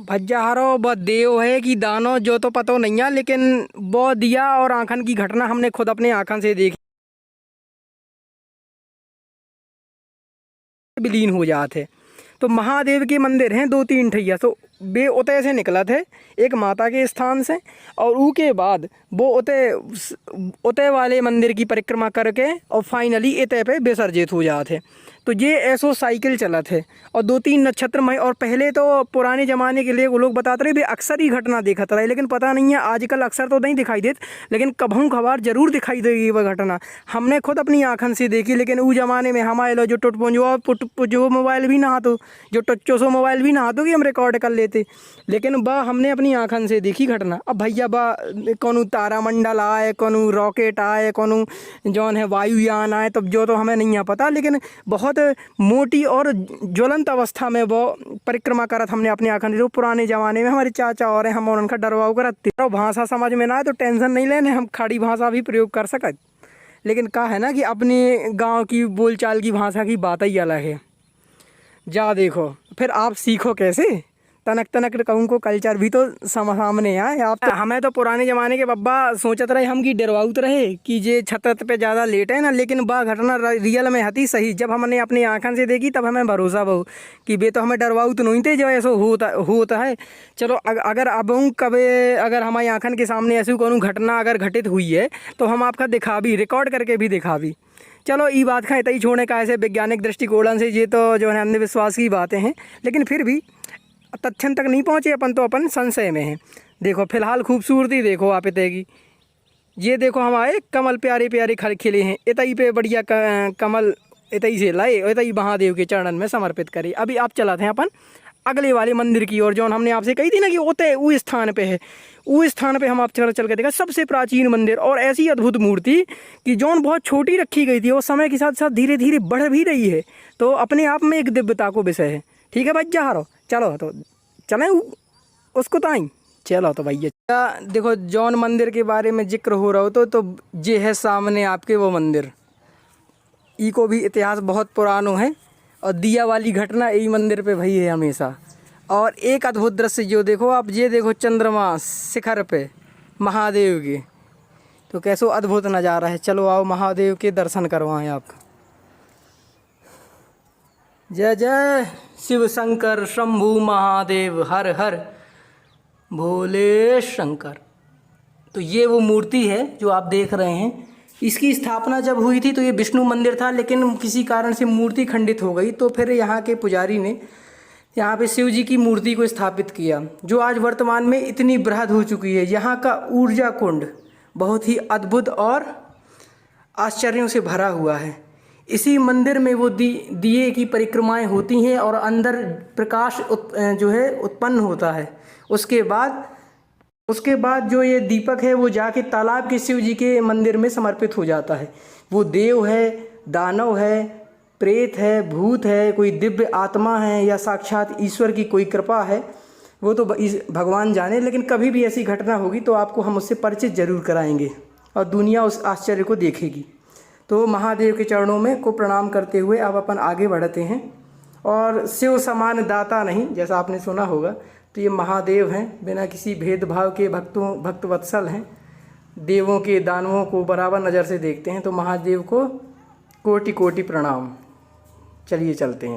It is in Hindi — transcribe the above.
भज्जाहारो ब देव है कि दानो जो तो पतो नहीं है, लेकिन वो दिया और आँखन की घटना हमने खुद अपने आँखन से देखी, विलीन हो जाते। तो महादेव के मंदिर हैं 2-3 ठैया। तो वे उतय से निकला थे एक माता के स्थान से, और ऊ के बाद वो उतय वाले मंदिर की परिक्रमा करके और फाइनली इतय पे विसर्जित हो जाते। तो ये ऐसो साइकिल चला थे और 2-3 नक्षत्रमय। और पहले तो पुराने ज़माने के लिए वो लोग बताते रहे वे अक्सर ही घटना देखत रहे, लेकिन पता नहीं है आजकल अक्सर तो नहीं दिखाई देती, लेकिन कभू खबर जरूर दिखाई देगी वह घटना। हमने खुद अपनी आँखन से देखी, लेकिन उस ज़माने में हमारे लोग जो टुटपुंजो मोबाइल भी ना हाथो, जो टच्चो सो मोबाइल भी ना हाथो कि हम रिकॉर्ड कर लेते, लेकिन वह हमने अपनी आँखन से देखी घटना। अब भैया वह कौन तारामंडल आए, कौन रॉकेट आए, कौन जौन है वायुयान आए, तब जो तो हमें नहीं पता, लेकिन बहुत मोटी और ज्वलंत अवस्था में वो परिक्रमा करत हमने अपनी आँखन से। जो पुराने ज़माने में हमारे चाचा और हैं, हम उनका डरवाओ करते। तो भाषा समझ में ना आए तो टेंशन नहीं लेने, हम खड़ी भाषा भी प्रयोग कर सकते, लेकिन कहा है ना कि अपने गांव की बोलचाल की भाषा की बात ही अलग है। जा देखो फिर आप सीखो कैसे तनक तनक कहूँ को कल्चर भी तो सामने आए। आप तो हमें तो पुराने ज़माने के बब्बा सोचत रहे हम कि डरवाउत रहे कि ये छत पे ज़्यादा लेट है ना, लेकिन वह घटना रियल में हती सही। जब हमने अपनी आँखन से देखी तब हमें भरोसा बहु कि वे तो हमें डरवाउत नहीं थे जो ऐसा होता है। चलो अगर अब कभी अगर हमारी आँखन के सामने ऐसी कोनो घटना अगर घटित हुई है तो हम आपका दिखा भी, रिकॉर्ड करके भी दिखा भी। चलो ये बात का इतना ही छोड़ने का, ऐसे वैज्ञानिक दृष्टिकोण से ये तो जो है अंधविश्वास की बातें हैं, लेकिन फिर भी तथ्यन तक नहीं पहुँचे अपन तो अपन संशय में हैं। देखो फिलहाल खूबसूरती देखो आप इतने की, ये देखो हमारे कमल प्यारे प्यारे खिले हैं, इतई पे बढ़िया कमल इतई से लाए और इतई महादेव के चरणन में समर्पित करे। अभी आप चलाते हैं अपन अगले वाले मंदिर की ओर, जो हमने आपसे कही थी ना कि ओते वो स्थान पे है, वो स्थान पे हम आप चल के देखा सबसे प्राचीन मंदिर और ऐसी अद्भुत मूर्ति कि जौन बहुत छोटी रखी गई थी और समय के साथ साथ धीरे धीरे बढ़ भी रही है। तो अपने आप में एक दिव्यता को विषय है। ठीक है भैया हारो, चलो तो चलें उसको तो आई चलो तो भैया। देखो जौन मंदिर के बारे में जिक्र हो रहा हो तो ये है सामने आपके वो मंदिर, ई को भी इतिहास बहुत पुरानो है और दिया वाली घटना यही मंदिर पे भई है हमेशा। और एक अद्भुत दृश्य जो देखो आप, ये देखो चंद्रमा शिखर पे महादेव के, तो कैसो अद्भुत नज़ारा है। चलो आओ महादेव के दर्शन करवाएं आपका। जय जय शिव शंकर शंभु महादेव, हर हर भोले शंकर। तो ये वो मूर्ति है जो आप देख रहे हैं। इसकी स्थापना जब हुई थी तो ये विष्णु मंदिर था, लेकिन किसी कारण से मूर्ति खंडित हो गई, तो फिर यहाँ के पुजारी ने यहाँ पे शिव जी की मूर्ति को स्थापित किया, जो आज वर्तमान में इतनी बृहद हो चुकी है। यहाँ का ऊर्जा कुंड बहुत ही अद्भुत और आश्चर्यों से भरा हुआ है। इसी मंदिर में वो दिए की परिक्रमाएं होती हैं और अंदर प्रकाश जो है उत्पन्न होता है। उसके बाद जो ये दीपक है वो जाके तालाब के शिव जी के मंदिर में समर्पित हो जाता है। वो देव है, दानव है, प्रेत है, भूत है, कोई दिव्य आत्मा है या साक्षात ईश्वर की कोई कृपा है, वो तो भगवान जाने। लेकिन कभी भी ऐसी घटना होगी तो आपको हम उससे परिचित जरूर कराएंगे और दुनिया उस आश्चर्य को देखेगी। तो महादेव के चरणों में को प्रणाम करते हुए अब अपन आगे बढ़ते हैं। और शिव समान दाता नहीं, जैसा आपने सुना होगा, तो ये महादेव हैं, बिना किसी भेदभाव के भक्तवत्सल हैं, देवों के दानवों को बराबर नज़र से देखते हैं। तो महादेव को कोटि कोटि प्रणाम। चलिए चलते हैं।